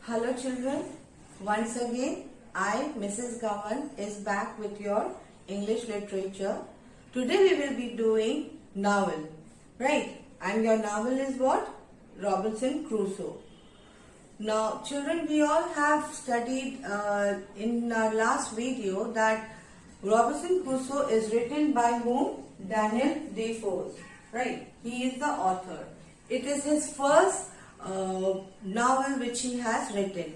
Hello children, once again I, Mrs. Gavan, is back with your English literature. Today we will be doing novel, right? And your novel is what? Robinson Crusoe. Now children, we all have studied in our last video that Robinson Crusoe is written by whom? Daniel Defoe, right? He is the author. It is his first novel which he has written.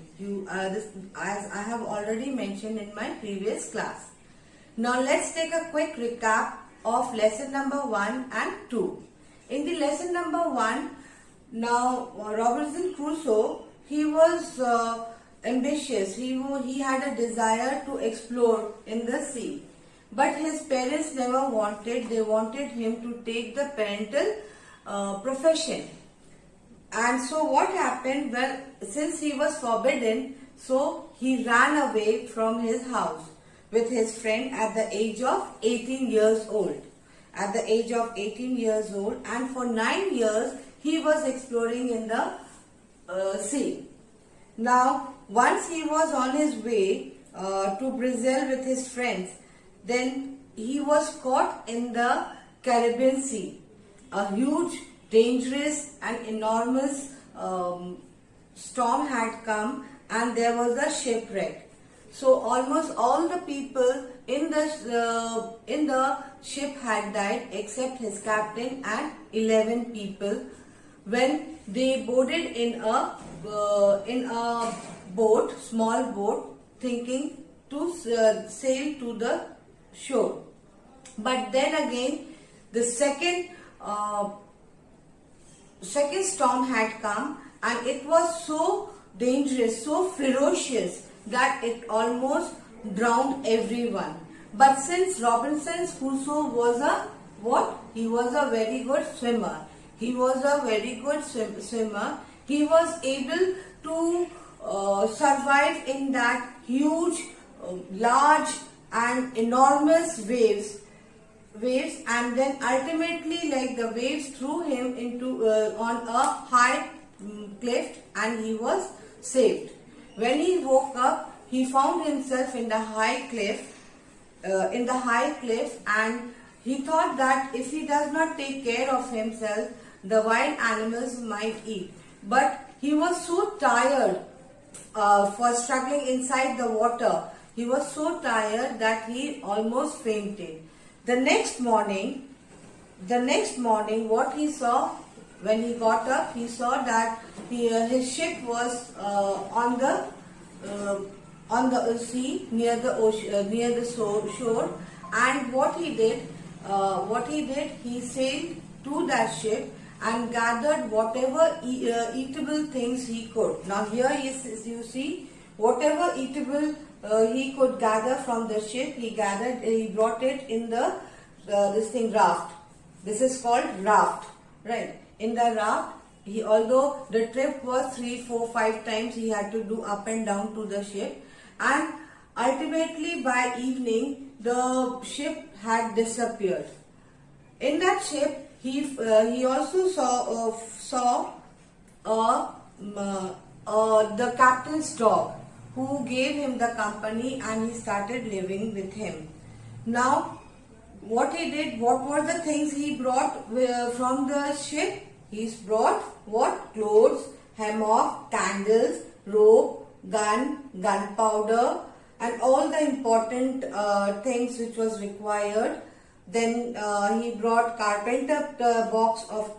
As I have already mentioned in my previous class. Now let's take a quick recap of lesson number 1 and 2. In the lesson number 1, now Robinson Crusoe, he was ambitious. He had a desire to explore in the sea. But his parents never wanted. They wanted him to take the parental profession. And so what happened? Well, since he was forbidden, so he ran away from his house with his friend at the age of 18 years old. At the age of 18 years old, and for 9 years he was exploring in the sea. Now, once he was on his way to Brazil with his friends, then he was caught in the Caribbean Sea. A huge, dangerous and enormous storm had come and there was a shipwreck. So almost all the people in the ship had died except his captain and 11 people when they boarded in a boat, small boat, thinking to sail to the shore. But then again the second storm had come and it was so dangerous, so ferocious that it almost drowned everyone. But since Robinson Crusoe was he was a very good swimmer. He was a very good swimmer. He was able to survive in that huge, large and enormous waves, and then ultimately, like, the waves threw him into on a high cliff and he was saved. When he woke up, he found himself in the high cliff, and he thought that if he does not take care of himself, the wild animals might eat. But he was so tired for struggling inside the water. He was so tired that he almost fainted. The next morning, what he saw when he got up, he saw that his ship was on the sea near the ocean, near the shore. And what he did, he sailed to that ship and gathered whatever eatable things he could. Now here you see whatever eatable he could gather from the ship, he brought it in the raft. This is called raft, right? In the raft, although the trip was 3, 4, 5 times he had to do up and down to the ship, and ultimately by evening the ship had disappeared. In that ship, he also saw the captain's dog, who gave him the company, and he started living with him. Now, what he did, what were the things he brought from the ship? He brought what? Clothes, hammock, candles, rope, gunpowder, and all the important things which was required. Then he brought carpenter box of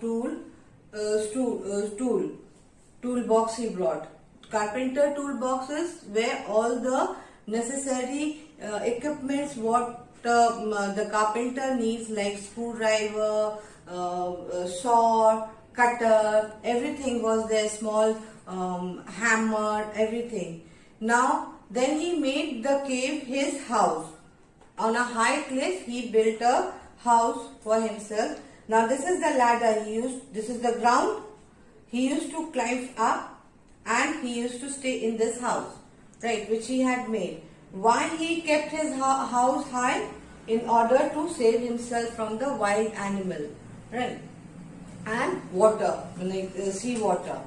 toolbox he brought. Carpenter toolboxes where all the necessary equipments what the carpenter needs, like screwdriver, saw, cutter, everything was there, small hammer, everything. Now then he made the cave his house. On a high cliff he built a house for himself. Now this is the ladder he used, this is the ground. He used to climb up and he used to stay in this house, right, which he had made. Why he kept his house high? In order to save himself from the wild animal, right, and water, like sea water.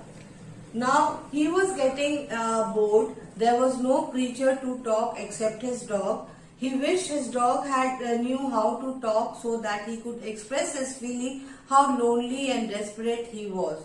Now he was getting bored. There was no creature to talk except his dog. He wished his dog had knew how to talk so that he could express his feeling how lonely and desperate he was.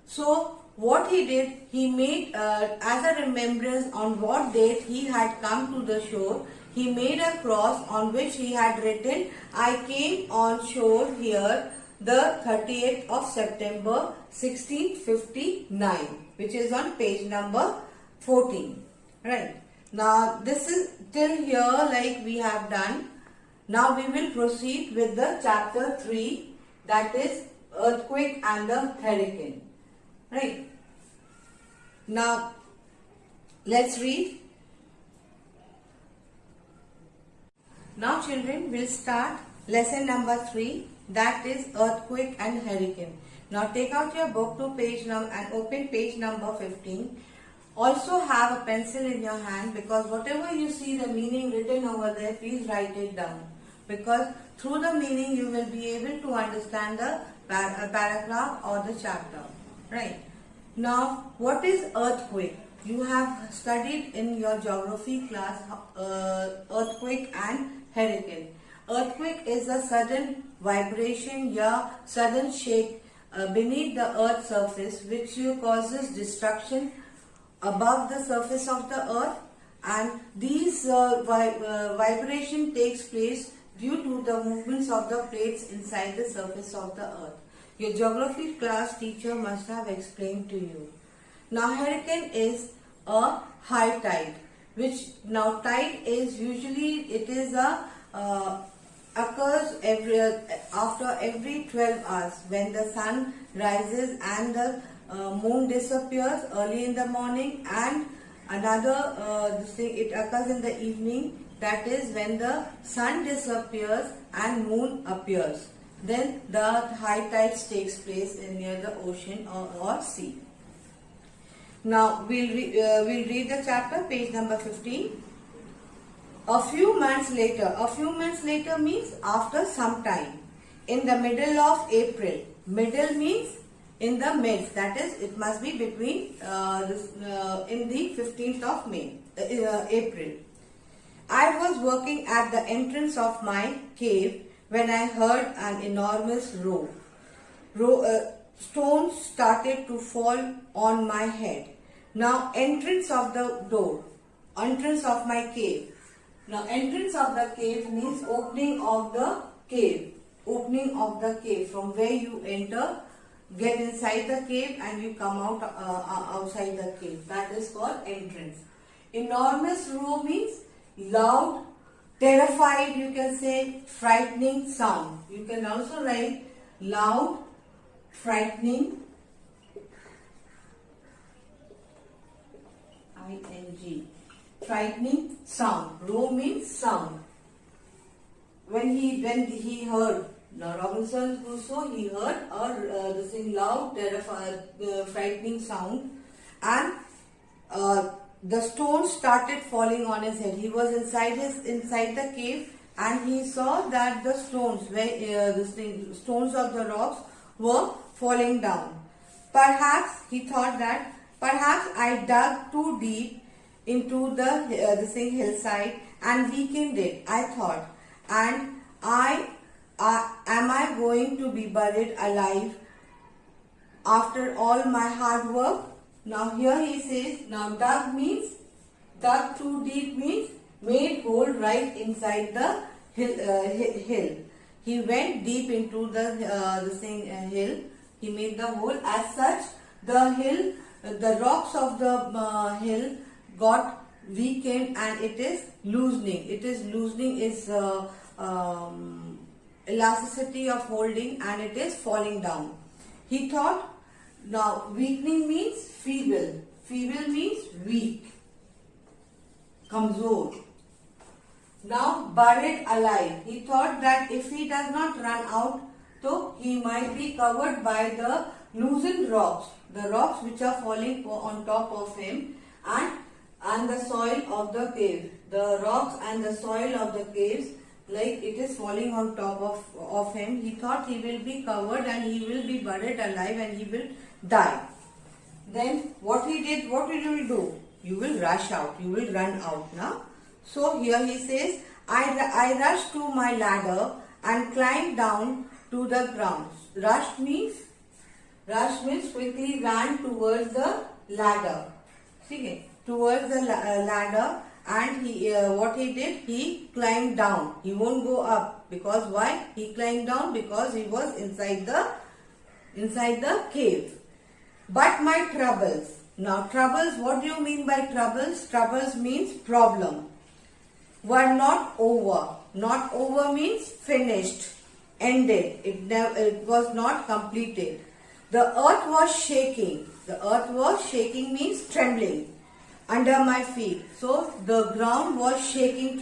So what he did, he made as a remembrance on what date he had come to the shore, he made a cross on which he had written, I came on shore here the 30th of September 1659, which is on page number 14. Right. Now this is till here like we have done. Now we will proceed with the chapter 3, that is earthquake and the hurricane. Right. Now let's read. Now children, will start lesson number 3, that is earthquake and hurricane. Now take out your book to page number and open page number 15. Also have a pencil in your hand, because whatever you see the meaning written over there, please write it down. Because through the meaning you will be able to understand the paragraph or the chapter. Right. Now what is earthquake? You have studied in your geography class earthquake and hurricane. Earthquake is a sudden vibration or sudden shake beneath the earth's surface, which causes destruction above the surface of the earth, and these vibration takes place due to the movements of the plates inside the surface of the earth. Your geography class teacher must have explained to you. Now hurricane is a high tide, which now tide is usually it is a occurs after every 12 hours when the sun rises and the moon disappears early in the morning, and another it occurs in the evening, that is when the sun disappears and moon appears. Then the high tides takes place near the ocean or sea. Now we'll read the chapter, page number 15. A few months later means after some time, in the middle of April. Middle means in the midst, that is it must be between in the 15th of April. I was working at the entrance of my cave when I heard an enormous roar. Stones started to fall on my head. Now entrance of the door, entrance of my cave. Now entrance of the cave means opening of the cave. Opening of the cave, from where you enter, get inside the cave and you come out outside the cave. That is called entrance. Enormous roar means loud, terrified, you can say, frightening sound. You can also write loud, frightening, ing, frightening sound. Roar means sound. When he heard, now Robinson Crusoe, he heard this loud, terrified, frightening sound, and the stones started falling on his head. He was inside the cave, and he saw that the stones, stones of the rocks were falling down. Perhaps he thought that perhaps I dug too deep into the hillside and weakened it, I thought, and am I going to be buried alive after all my hard work? Now here he says, now dug too deep means made hole right inside the hill. He went deep into the hill. He made the hole. As such, the rocks of the hill got weakened and it is loosening. Is elasticity of holding, and it is falling down. He thought, now weakening means feeble. Feeble means weak. Kamzor. Now buried alive. He thought that if he does not run out, so he might be covered by the loosened rocks. The rocks which are falling on top of him, and the soil of the cave. The rocks and the soil of the caves, like it is falling on top of him. He thought he will be covered and he will be buried alive and he will die. Then what he did, what will you do? You will rush out, you will run out now. So here he says, I rushed to my ladder and climbed down to the ground. Rush means quickly ran towards the ladder. See, towards the ladder, and he what he did, he climbed down. He won't go up, because why? He climbed down because he was inside the cave. But my troubles. Now troubles, what do you mean by troubles? Troubles means problem. Were not over. Not over means finished, ended. It was not completed. The earth was shaking. The earth was shaking means trembling under my feet. So the ground was shaking,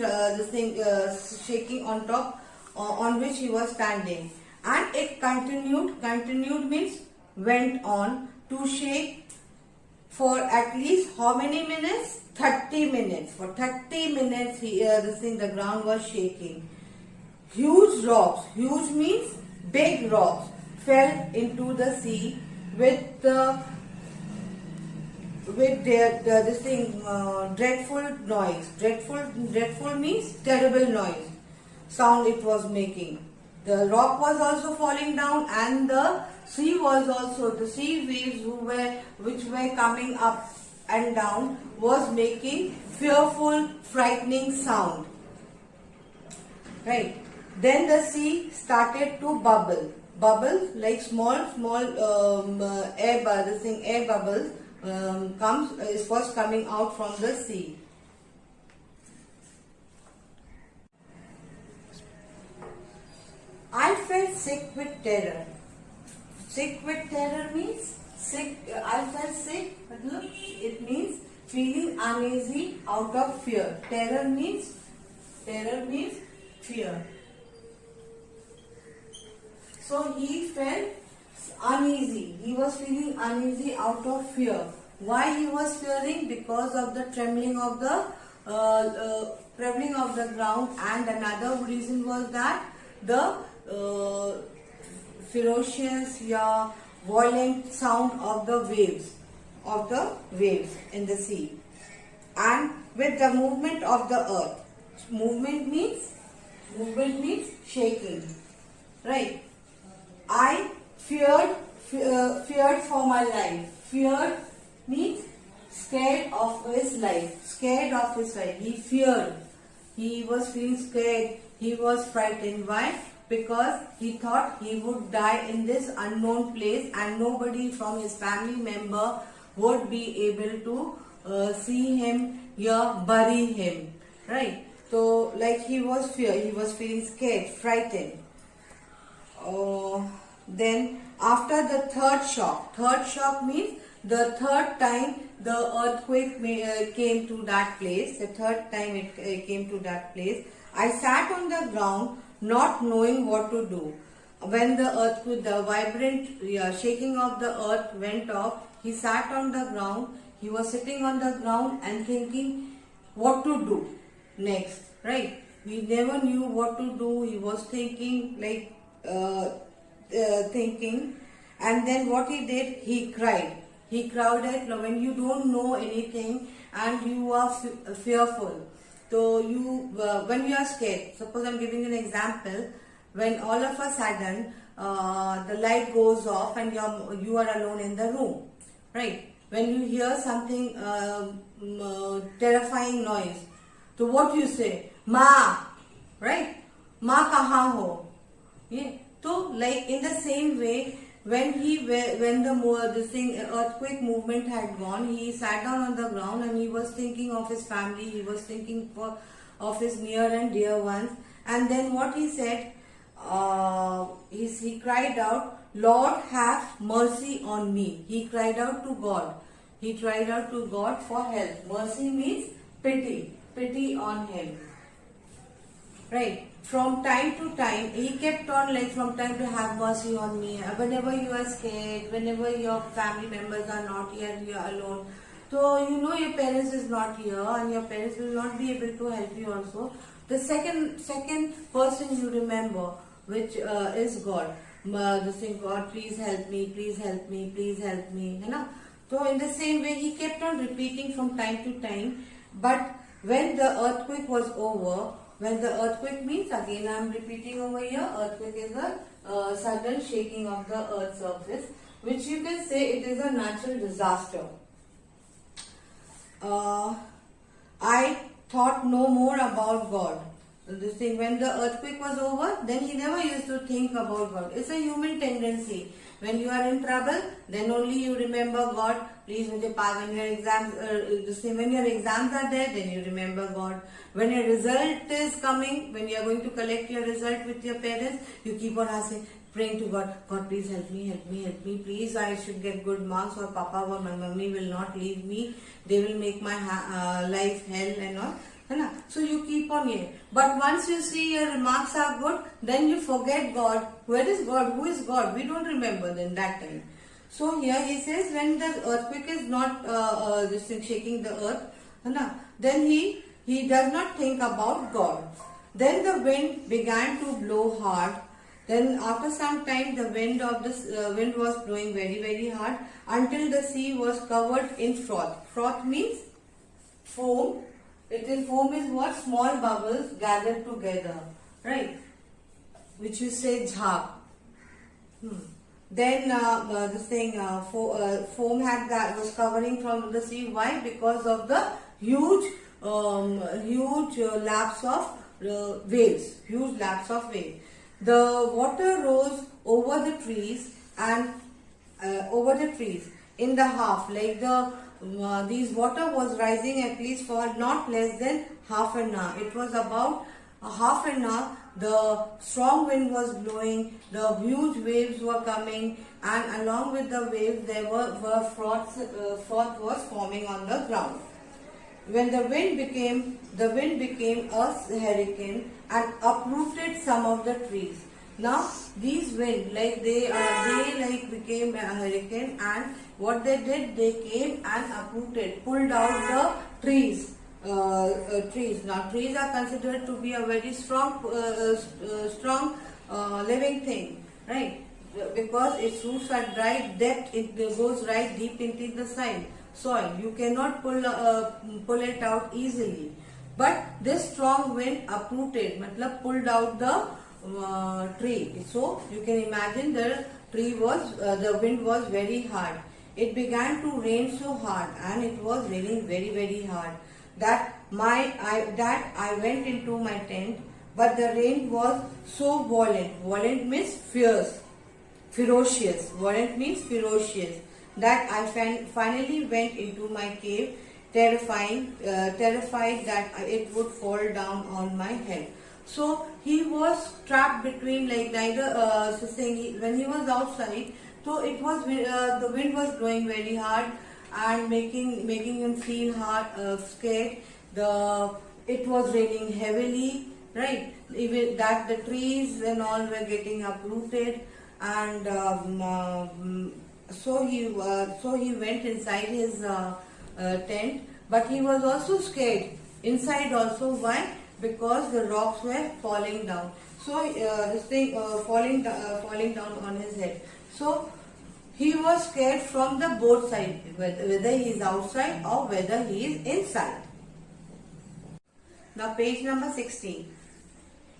shaking on top, on which he was standing. And it continued. Continued means went on to shake for at least how many minutes? 30 minutes. For 30 minutes, the ground was shaking. Huge rocks. Huge means big rocks fell into the sea with their dreadful noise. Dreadful means terrible noise. Sound it was making. The rock was also falling down, and the sea was also, the sea waves which were coming up and down was making fearful, frightening sound. Right. Then the sea started to bubble. Bubbles like small air bubbles is first coming out from the sea. I felt sick with terror. Sick with terror means sick. I felt sick. It means feeling uneasy out of fear. Terror means fear. So he felt uneasy. He was feeling uneasy out of fear. Why he was fearing? Because of the trembling of the ground, and another reason was that the ferocious, violent sound of the waves in the sea, and with the movement of the earth. Movement means shaking, right? I feared for my life. Feared means scared of his life. Scared of his life. He feared. He was feeling scared. He was frightened. Why? Because he thought he would die in this unknown place, and nobody from his family member would be able to see him here, bury him. Right? So, like he was feeling scared, frightened. Then after the third shock means the third time the earthquake came to that place. The third time it came to that place, I sat on the ground, not knowing what to do. When the earthquake, the vibrant shaking of the earth went off, he sat on the ground. He was sitting on the ground and thinking what to do next, right? He never knew what to do. He was thinking and then what he did, he cried. He cried out when you don't know anything and you are fearful. So when you are scared, suppose I'm giving you an example, when all of a sudden the light goes off and you are alone in the room, right? When you hear something terrifying noise, so what you say? Ma, right? Ma kahan ho? Yeah. So like in the same way, when the earthquake movement had gone, he sat down on the ground and he was thinking of his family. He was thinking of his near and dear ones. And then what he said, he cried out, "Lord, have mercy on me." He cried out to God. He cried out to God for help. Mercy means pity on him. Right. From time to time, he kept on from time to have mercy on me. Whenever you are scared, whenever your family members are not here, you are alone. So you know your parents is not here and your parents will not be able to help you also. The second person you remember, which is God. God, please help me, please help me, please help me. You know? So in the same way, he kept on repeating from time to time. But when the earthquake was over, when the earthquake means, again I am repeating over here, earthquake is a sudden shaking of the earth's surface, which you can say it is a natural disaster. I thought no more about God. This thing, when the earthquake was over, then he never used to think about God. It's a human tendency. When you are in trouble, then only you remember God. Please, when your exams, when your exams are there, then you remember God. When your result is coming, when you are going to collect your result with your parents, you keep on asking, praying to God, God, please help me, help me, help me. Please, I should get good marks, or Papa or my mummy will not leave me. They will make my life hell and all. So you keep on here. But once you see your remarks are good, then you forget God. Where is God? Who is God? We don't remember then that time. So here he says, when the earthquake is not this thing shaking the earth, then he does not think about God. Then the wind began to blow hard. Then after some time, the wind was blowing very, very hard until the sea was covered in froth. Froth means foam. Foam is what? Small bubbles gathered together, right? Which you say jhaag. Then foam was covering from the sea. Why? Because of the huge laps of waves. Huge laps of waves. The water rose over the trees and in the half, like these water was rising at least for not less than half an hour. It was about a half an hour. The strong wind was blowing, the huge waves were coming, and along with the waves there were froth was forming on the ground. When the wind became a hurricane and uprooted some of the trees. Now these wind became a hurricane, and what they did, they came and uprooted, pulled out the trees. Now trees are considered to be a very strong living thing, right? Because its roots are dry, it goes right deep into the soil. You cannot pull it out easily. But this strong wind uprooted, pulled out the tree. So you can imagine the wind was very hard. It began to rain so hard, and it was raining very, very hard, that I went into my tent, but the rain was so violent. Violent means fierce, ferocious. Violent means ferocious. That I finally went into my cave, terrified that it would fall down on my head. So he was trapped between, like, neither when he was outside. So it was the wind was blowing very hard and making him feel scared. It was raining heavily, right? Even that the trees and all were getting uprooted, and so he went inside his tent, but he was also scared inside also. Why? Because the rocks were falling down. So falling down on his head. So he was scared from the both sides, whether he is outside or whether he is inside. Now page number 16.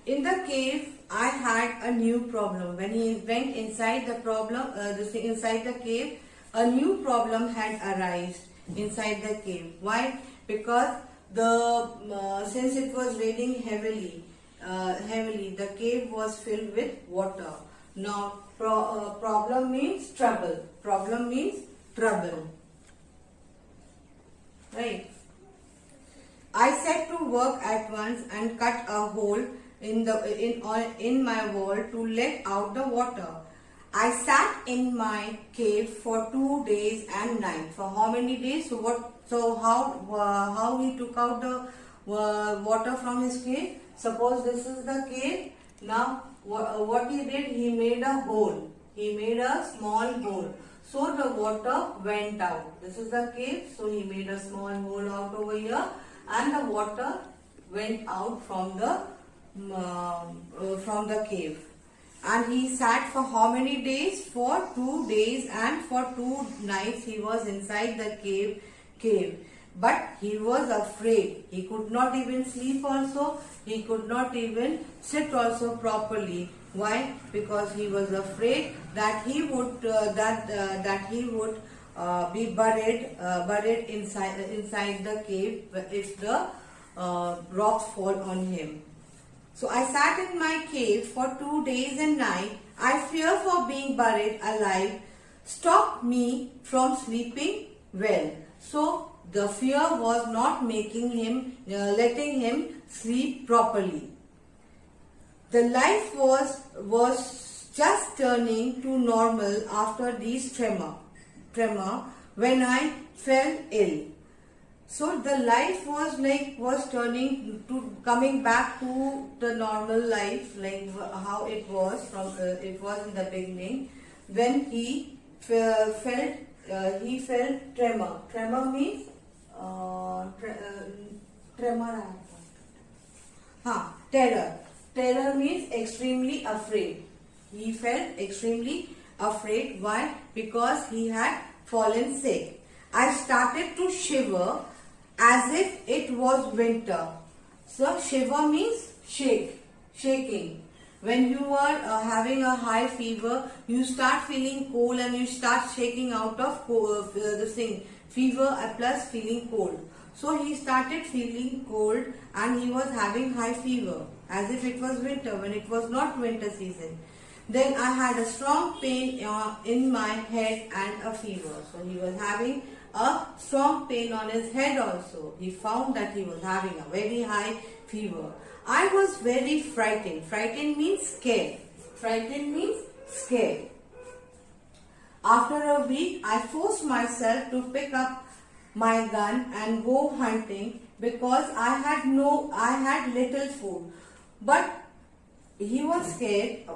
In the cave, I had a new problem. When he went inside inside the cave, a new problem had arisen inside the cave. Why? Because since it was raining heavily, the cave was filled with water. Now, problem means trouble. Problem means trouble. Right? I set to work at once and cut a hole in my wall to let out the water. I sat in my cave for 2 days and nights. For how many days? How he took out the water from his cave? Suppose this is the cave. Now what he did? He made a hole. He made a small hole. So the water went out. This is the cave. So he made a small hole out over here, and the water went out from the cave. And he sat for how many days? For 2 days, and for 2 nights he was inside the cave. But he was afraid. He could not even sleep also. He could not even sit also properly. Why? Because he was afraid that he would be buried inside the cave if the rocks fall on him. So I sat in my cave for 2 days and nights. I fear for being buried alive stopped me from sleeping well. So the fear was not making him, letting him sleep properly. The life was just turning to normal after these tremor when I fell ill. So the life was turning to coming back to the normal life, like how it was in the beginning, when he felt tremor. Tremor means terror. Terror means extremely afraid. He felt extremely afraid. Why? Because he had fallen sick. I started to shiver as if it was winter. So shiver means shaking. When you are having a high fever, you start feeling cold and you start shaking out of fever plus feeling cold. So he started feeling cold and he was having high fever as if it was winter when it was not winter season. Then I had a strong pain in my head and a fever. So he was having a strong pain on his head also. He found that he was having a very high fever. I was very frightened. Frightened means scared. Frightened means scared. After a week, I forced myself to pick up my gun and go hunting because I had little food. But he was scared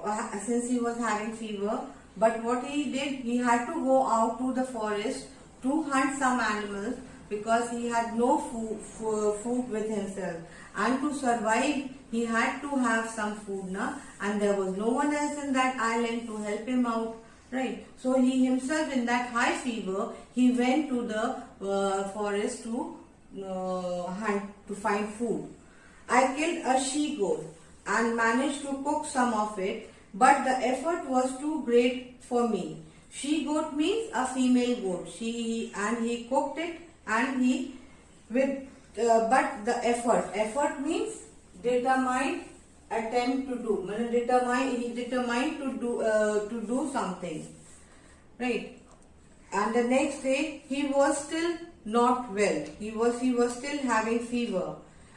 since he was having fever. But what he did, he had to go out to the forest to hunt some animals because he had no food with himself. And to survive, he had to have some food, and there was no one else in that island to help him out, right? So he himself, in that high fever, he went to the forest to hunt, to find food. I killed a she-goat and managed to cook some of it, but the effort was too great for me. She-goat means a female goat. He cooked it, and but the effort means determined attempt to do. He determined to do something, right? And the next day he was still not well. He was still having fever.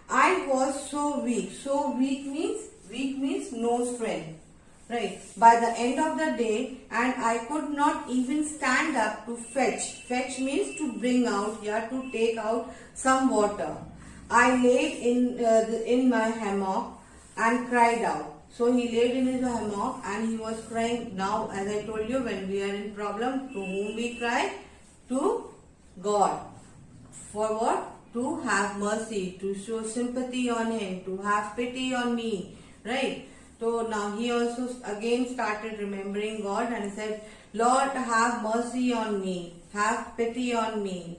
I was so weak. So weak means no strength. Right. By the end of the day, and I could not even stand up to fetch. Fetch means to bring out, to take out some water. I laid in my hammock and cried out. So he laid in his hammock and he was crying. Now, as I told you, when we are in problem, to whom we cry? To God. For what? To have mercy, to show sympathy on him, to have pity on me. Right. So now he also again started remembering God and said, Lord, have mercy on me, have pity on me.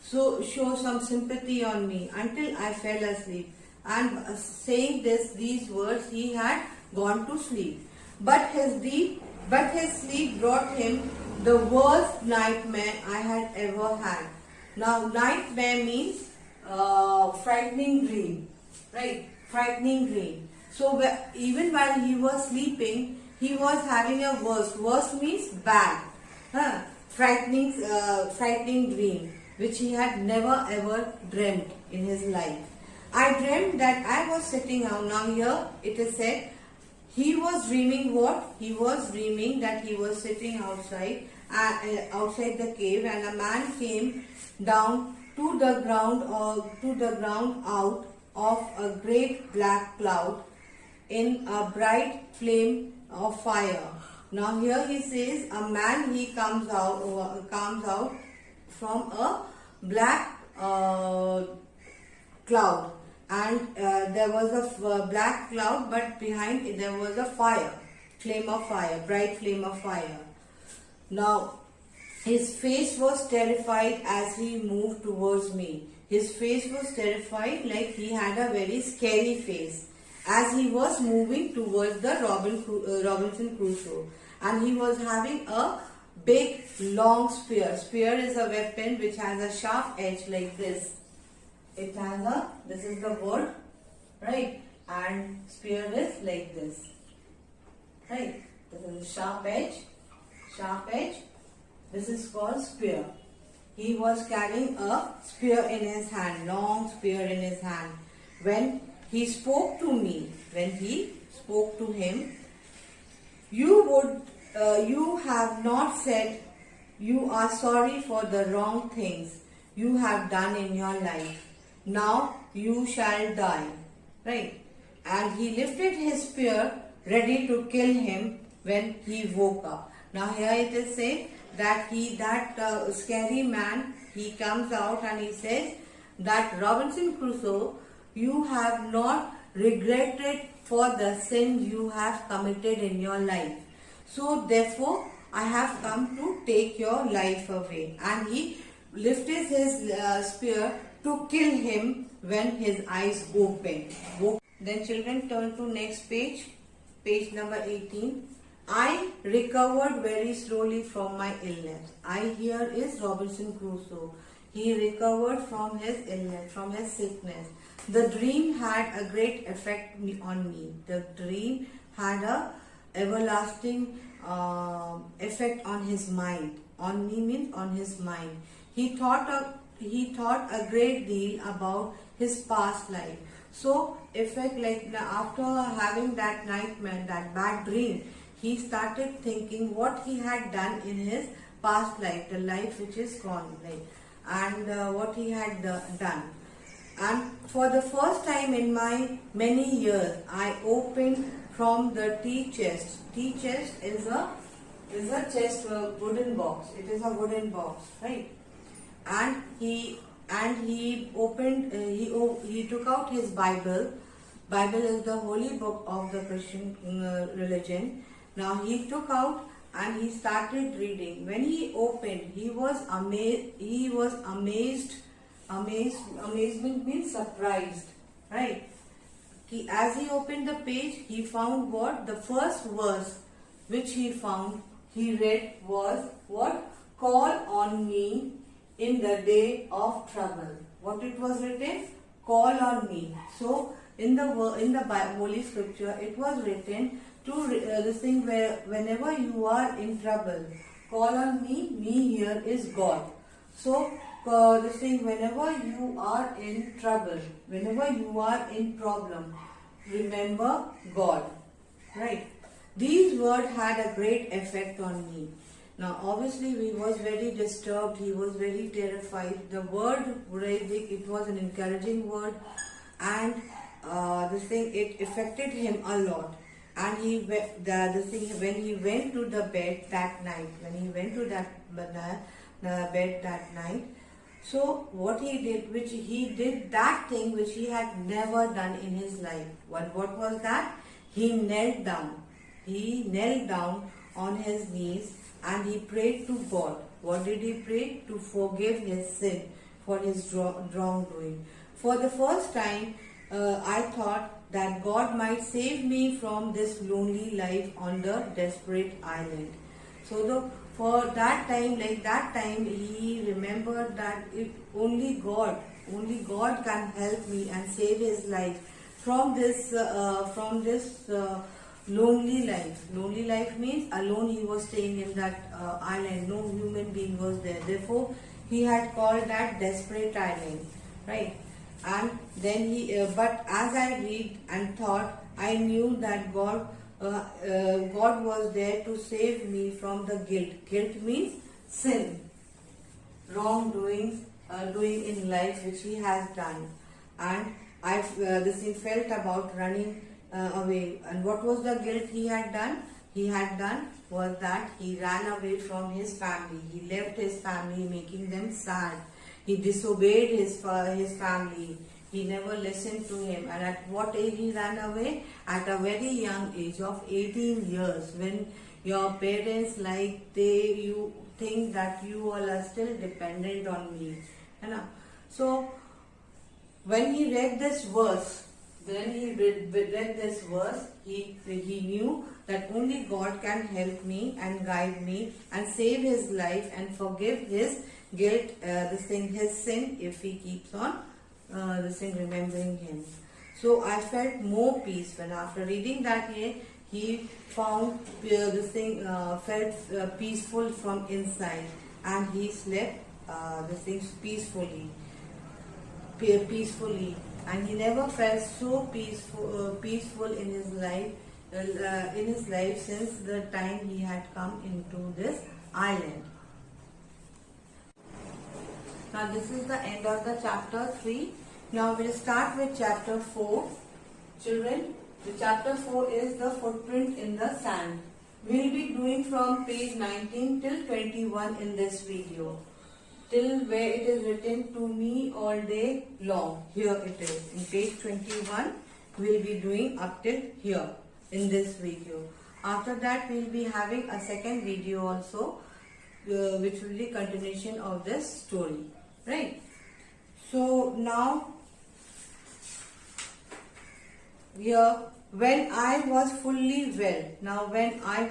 So show some sympathy on me, until I fell asleep. And saying these words, he had gone to sleep. But his sleep brought him the worst nightmare I had ever had. Now nightmare means frightening dream, right? Frightening dream. So even while he was sleeping, he was having a worst. Worst means bad, frightening dream, which he had never ever dreamt in his life. I dreamt that I was sitting down. Now here it is said, he was dreaming what? He was dreaming that he was sitting outside the cave, and a man came down to the ground out of a great black cloud in a bright flame of fire. Now here he says a man, he comes out from a black cloud, and there was a black cloud, but behind it there was a fire. flame of fire, bright flame of fire. Now, his face was terrified as he moved towards me. His face was terrified, like he had a very scary face as he was moving towards the Robinson Crusoe. And he was having a big long spear. Spear is a weapon which has a sharp edge like this. It has a, this is the word, right? And spear is like this, right? This is a sharp edge, sharp edge. This is called spear. He was carrying a spear in his hand, long spear in his hand. When he spoke to me, when he spoke to him, you have not said you are sorry for the wrong things you have done in your life. Now you shall die, right? And he lifted his spear ready to kill him when he woke up. Now here it is said that scary man, he comes out and he says that Robinson Crusoe, you have not regretted for the sin you have committed in your life. So therefore, I have come to take your life away. And he lifted his spear to kill him when his eyes opened. Then children, turn to next page, page number 18. I recovered very slowly from my illness. I here is Robinson Crusoe. He recovered from his illness, from his sickness. The dream had a great effect on me. The dream had a everlasting effect on his mind. On me means on his mind. He thought a great deal about his past life. So, effect like after having that nightmare, that bad dream, he started thinking what he had done in his past life, the life which is gone, right? And what he had done. And for the first time in my many years, I opened from the tea chest. Tea chest is a chest, a wooden box. It is a wooden box, right? And he opened. He took out his Bible. Bible is the holy book of the Christian religion. Now he took out and he started reading. When he opened, he was amazed. Amazement means surprised, right? As he opened the page, he found what? The first verse which he read was what? Call on me in the day of trouble. What it was written? Call on me. So in the Holy Scripture, it was written to this thing where whenever you are in trouble, call on me. Me here is God. So this thing, whenever you are in trouble, whenever you are in problem, remember God, right? These words had a great effect on me. Now obviously he was very disturbed, he was very terrified. The word, it was an encouraging word, and it affected him a lot. And when he went to the bed that night, so what he did, that thing which he had never done in his life. What was that? He knelt down. He knelt down on his knees and he prayed to God. What did he pray? To forgive his sin for his wrongdoing. For the first time, I thought that God might save me from this lonely life on the desperate island. So for that time, he remembered that only God can help me and save his life from this lonely life. Lonely life means alone he was staying in that island. No human being was there. Therefore, he had called that desperate island, right? And then but as I read and thought, I knew that God was there to save me from the guilt. Guilt means sin, wrongdoings, doing in life which he has done. And I felt about running away. And what was the guilt he had done? He had done was that he ran away from his family. He left his family, making them sad. He disobeyed his family. He never listened to him. And at what age he ran away? At a very young age of 18 years. When your parents you think that you all are still dependent on me. So when he read this verse, he knew that only God can help me and guide me and save his life and forgive his guilt, his sin, if he keeps on remembering him. So I felt more peace when after reading that he found felt peaceful from inside, and he slept peacefully, and he never felt so peaceful in his life since the time he had come into this island. Now this is the end of the chapter 3. Now we'll start with chapter 4. Children, the chapter 4 is the footprint in the sand. We'll be doing from page 19 till 21 in this video, till where it is written to me all day long. Here it is. In page 21, we'll be doing up till here in this video. After that, we'll be having a second video also, which will be continuation of this story. Right? So now, here, when I was fully well. Now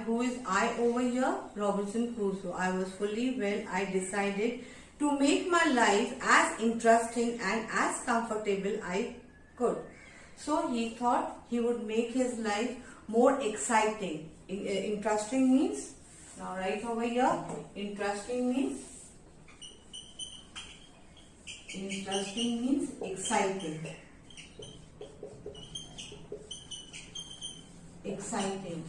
who is I over here? Robinson Crusoe. I was fully well. I decided to make my life as interesting and as comfortable I could. So he thought he would make his life more exciting. Interesting means, now write over here, interesting means exciting. Exciting.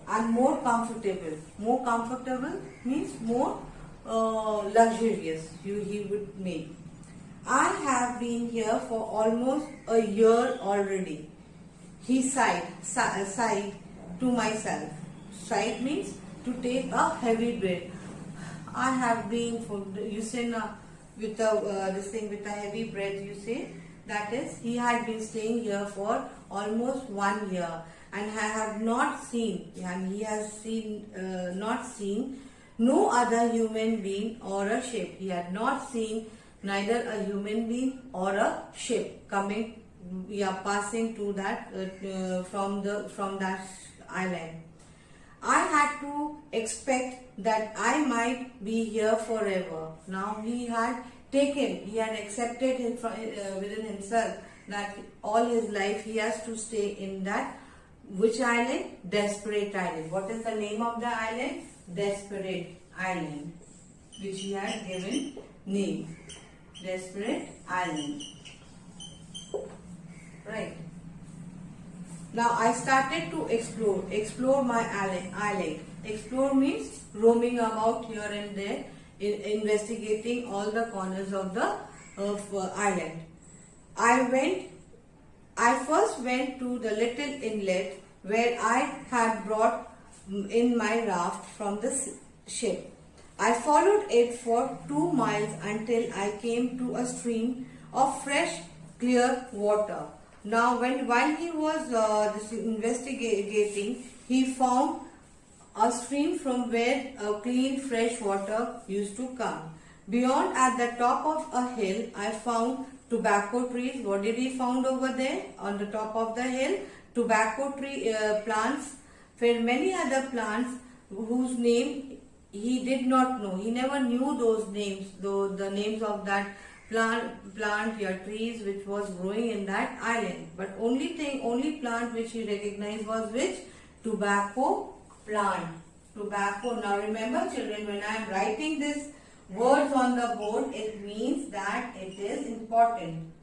And more comfortable. More comfortable means more luxurious he would make. I have been here for almost a year already. He sighed to myself. Sighed means to take a heavy breath. I have been you say with a heavy breath, you say, that is, he had been staying here for almost 1 year, and I have not seen, and he has not seen no other human being or a ship. He had not seen neither a human being or a ship passing to that from that island. I had to expect that I might be here forever. Now he had accepted within himself that all his life he has to stay in that, which island? Desperate Island. What is the name of the island? Desperate Island, which he had given name. Desperate Island. Right. Now I started to explore my island. Explore means roaming about here and there, investigating all the corners of the island. I first went to the little inlet where I had brought in my raft from the ship. I followed it for 2 miles until I came to a stream of fresh, clear water. Now, while he was investigating, he found a stream from where clean, fresh water used to come. Beyond, at the top of a hill, I found tobacco trees. What did he found over there? On the top of the hill, tobacco tree plants, where many other plants whose name he did not know. He never knew those names, the names of that plant or trees which was growing in that island. But only plant which he recognized was which? Tobacco plant. Tobacco. Now remember, children, when I am writing this words on the board, it means that it is important.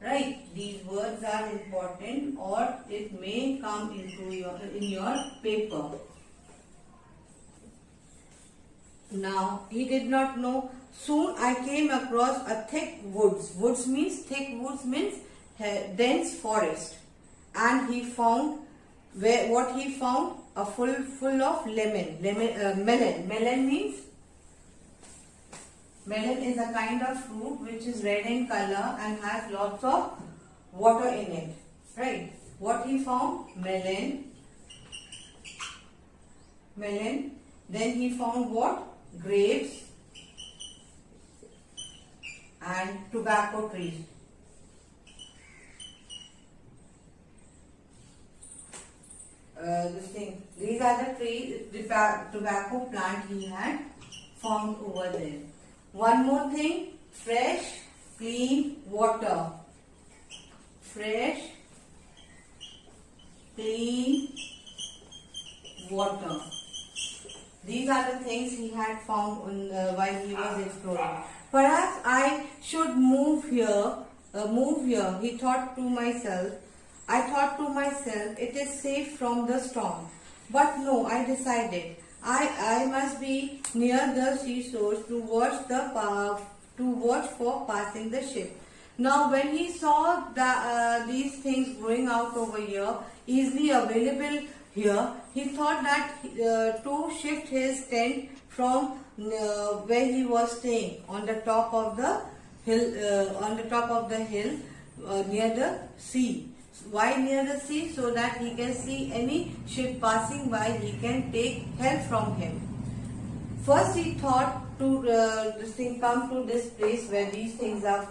Right? These words are important, or it may come into in your paper. Now, he did not know. Soon I came across a thick woods. Woods means dense forest. And he found, what he found? A full of melon. Melon means Melon is a kind of fruit which is red in color and has lots of water in it. Right? What he found? Melon. Melon. Then he found what? Grapes and tobacco trees. These are the trees, the tobacco plant he had found over there. One more thing, fresh, clean water. Fresh, clean water. These are the things he had found while he was exploring. Perhaps I should move here. He thought to myself. I thought to myself, it is safe from the storm. But no, I decided I must be near the seashore to watch for passing the ship. Now, when he saw these things growing out over here, easily available here, he thought that to shift his tent from where he was staying on the top of the hill, near the sea. Why near the sea? So that he can see any ship passing by, he can take help from him. First he thought to come to this place where these things are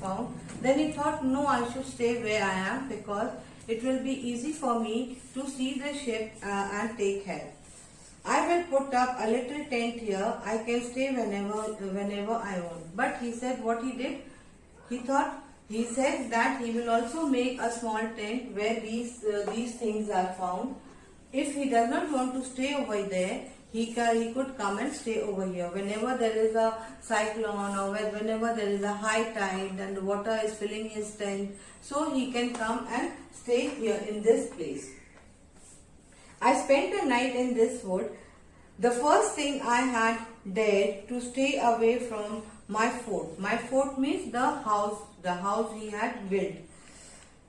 found. Then he thought, no, I should stay where I am because it will be easy for me to see the ship and take help. I will put up a little tent here. I can stay whenever I want. But he said what he did. He said that he will also make a small tent where these things are found. If he does not want to stay over there, he could come and stay over here. Whenever there is a cyclone or whenever there is a high tide and the water is filling his tent, so he can come and stay here in this place. I spent a night in this wood. The first thing I had dared to stay away from my fort. My fort means the house he had built.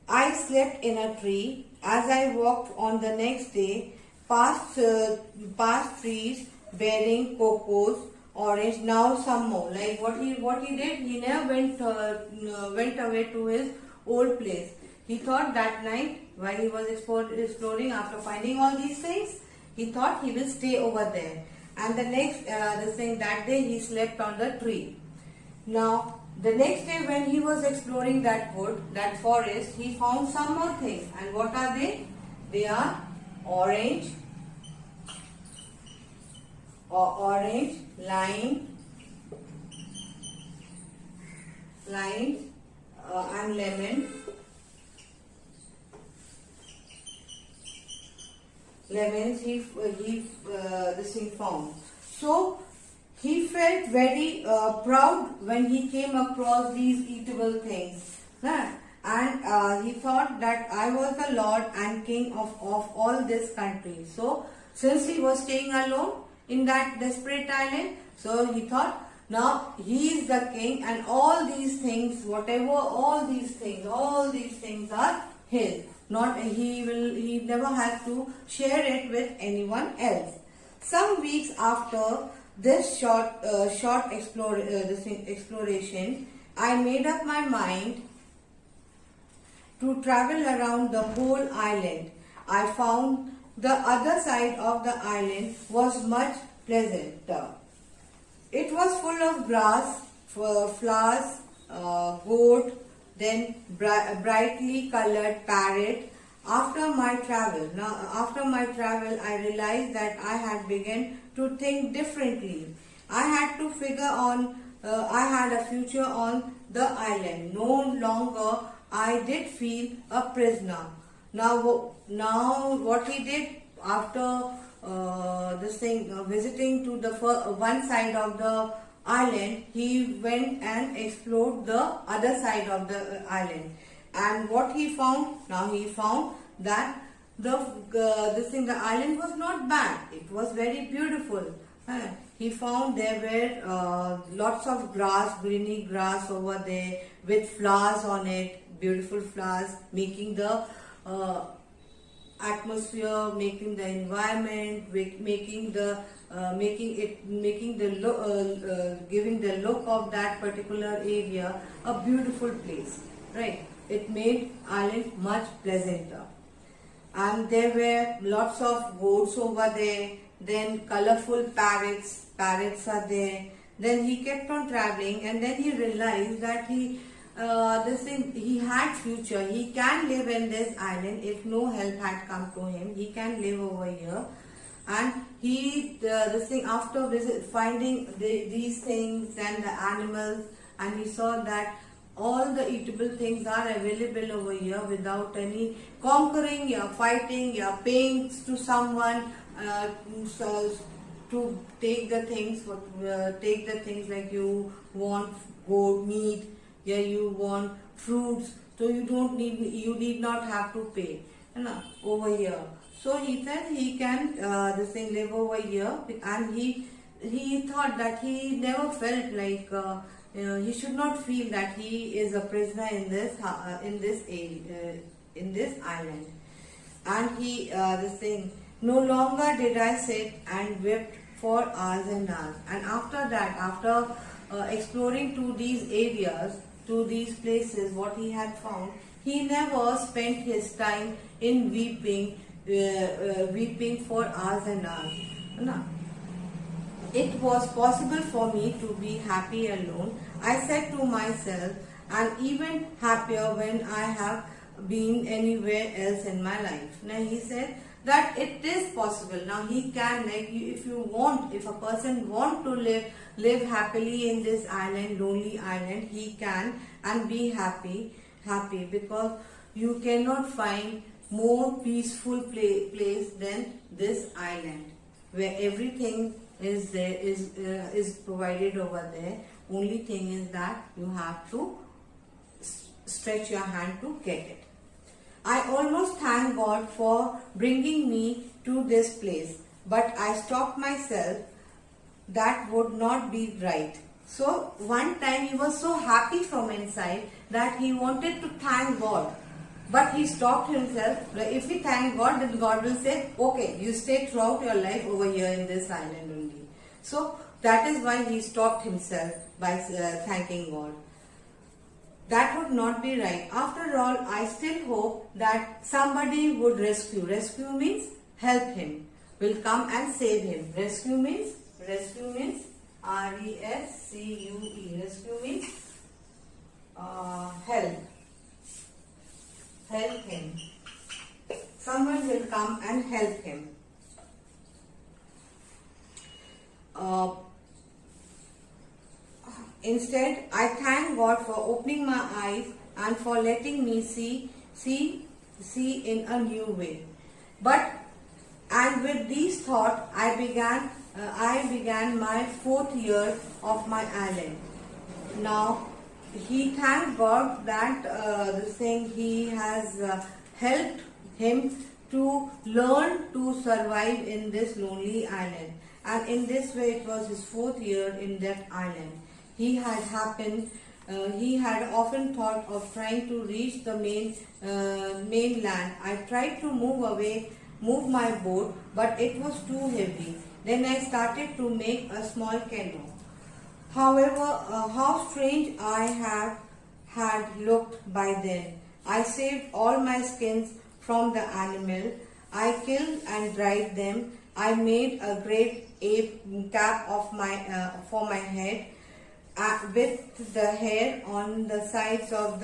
I slept in a tree. As I walked on the next day, past trees bearing cocos, orange, now some more. Like what he did, he never went away to his old place. He thought that night while he was exploring after finding all these things, he thought he will stay over there. And the next that day he slept on the tree. Now the next day when he was exploring that wood, that forest, he found some more things. And what are they? They are orange, lime, and lemon. Lemons he found. So he felt very proud when he came across these eatable things. And he thought that I was the lord and king of all this country. So since he was staying alone in that desperate island, so he thought now he is the king and all these things, all these things are his. He never has to share it with anyone else. Some weeks after this short exploration, I made up my mind to travel around the whole island. I found the other side of the island was much pleasanter. It was full of grass, flowers, goat, then brightly colored parrot. After my travel, I realized that I had begun to think differently. I had to figure on, I had a future on the island. No longer I did feel a prisoner. Now what he did after visiting to the one side of the island, he went and explored the other side of the island. And what he found? Now he found that the island was not bad. It was very beautiful. He found there were lots of grass, greeny grass over there with flowers on it, beautiful flowers, making the atmosphere, making the environment, giving the look of that particular area a beautiful place, right? It made island much pleasanter. And there were lots of goats over there, then colorful parrots are there. Then he kept on traveling, and then he realized that he had future. He can live in this island if no help had come to him. He can live over here. And after finding these things and the animals, and he saw that all the eatable things are available over here without any conquering, you're fighting, you're paying to someone to take the things like you want goat meat, yeah, you want fruits, so you need not have to pay, over here. So he said he can live over here, and he thought that he never felt like he should not feel that he is a prisoner in this island. And no longer did I sit and wept for hours and hours. And after that, after exploring to these areas, to these places, what he had found, he never spent his time in weeping for hours and hours. No. It was possible for me to be happy alone, I said to myself, and even happier when I have been anywhere else in my life. Now he said that it is possible. Now he can, if a person want to live happily in this island, lonely island, he can and be happy, because you cannot find more peaceful place than this island, where everything is there, is provided over there. Only thing is that you have to stretch your hand to get it. I almost thank God for bringing me to this place, but I stopped myself. That would not be right. So one time he was so happy from inside that he wanted to thank God. But he stopped himself. If we thank God, then God will say, okay, you stay throughout your life over here in this island only. So that is why he stopped himself by thanking God. That would not be right. After all, I still hope that somebody would rescue. Rescue means help him. Will come and save him. Rescue means R-E-S-C-U-E. Rescue means help. Help him. Someone will come and help him. Instead, I thank God for opening my eyes and for letting me see in a new way. And with these thoughts, I began my 4th year of my island. Now, he thanked God that he has helped him to learn to survive in this lonely island. And in this way, it was his 4th year in that island. He had often thought of trying to reach the mainland. I tried to move my boat, but it was too heavy. Then I started to make a small canoe. However, how strange I had looked by then. I saved all my skins from the animal. I killed and dried them. I made a great ape cap for my head, with the hair on the sides of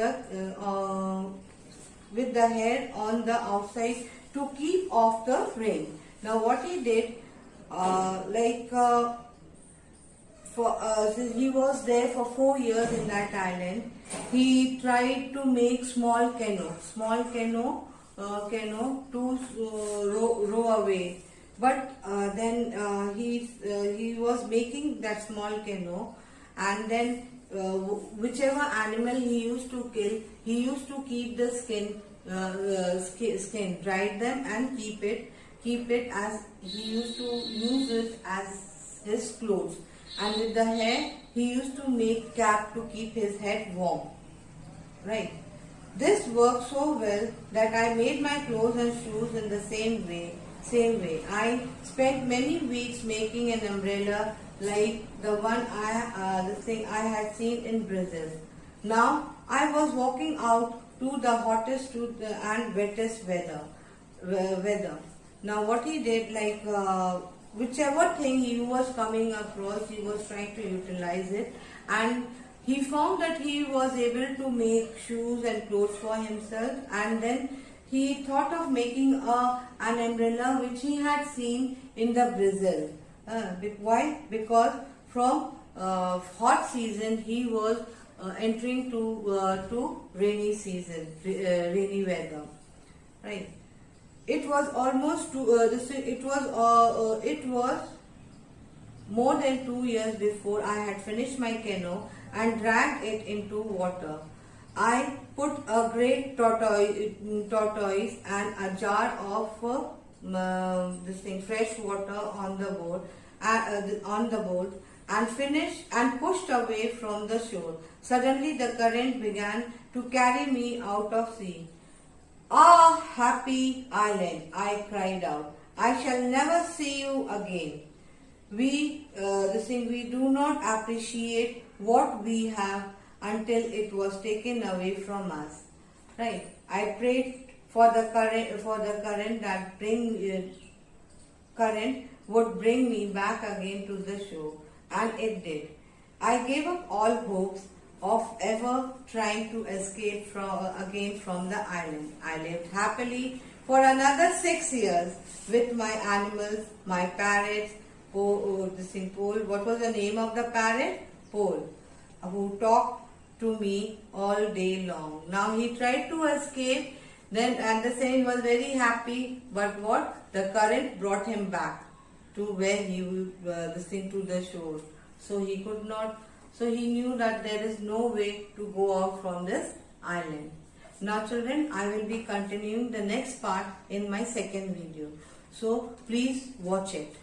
with the hair on the outside to keep off the rain. Now what he did, since he was there for 4 years in that island, he tried to make small canoe to row away. But then he was making that small canoe, and then whichever animal he used to kill, he used to keep the skin, dry them and keep it as he used to use it as his clothes. And with the hair, he used to make cap to keep his head warm, right? This worked so well that I made my clothes and shoes in the same way. I spent many weeks making an umbrella like the one I had seen in Brazil. Now I was walking out to the hottest and wettest weather. Now what he did, whichever thing he was coming across, he was trying to utilize it, and he found that he was able to make shoes and clothes for himself, and then he thought of making an umbrella which he had seen in the Brazil. Why? Because from hot season he was entering to rainy season, rainy weather, right? It was almost it was more than 2 years before I had finished my canoe and dragged it into water. I put a great tortoise and a jar of fresh water on the boat and finished and pushed away from the shore. Suddenly the current began to carry me out of sea. Ah, happy island, I cried out. I shall never see you again. We do not appreciate what we have until it was taken away from us. Right? I prayed for the current would bring me back again to the shore, and it did. I gave up all hopes of ever trying to escape from the island. I lived happily for another 6 years with my animals, my parrots. Pole. What was the name of the parrot? Pole, who talked to me all day long. Now he tried to escape, and the saint was very happy. But what? The current brought him back to where he to the shore. So he could not. So he knew that there is no way to go out from this island. Now children, I will be continuing the next part in my second video. So please watch it.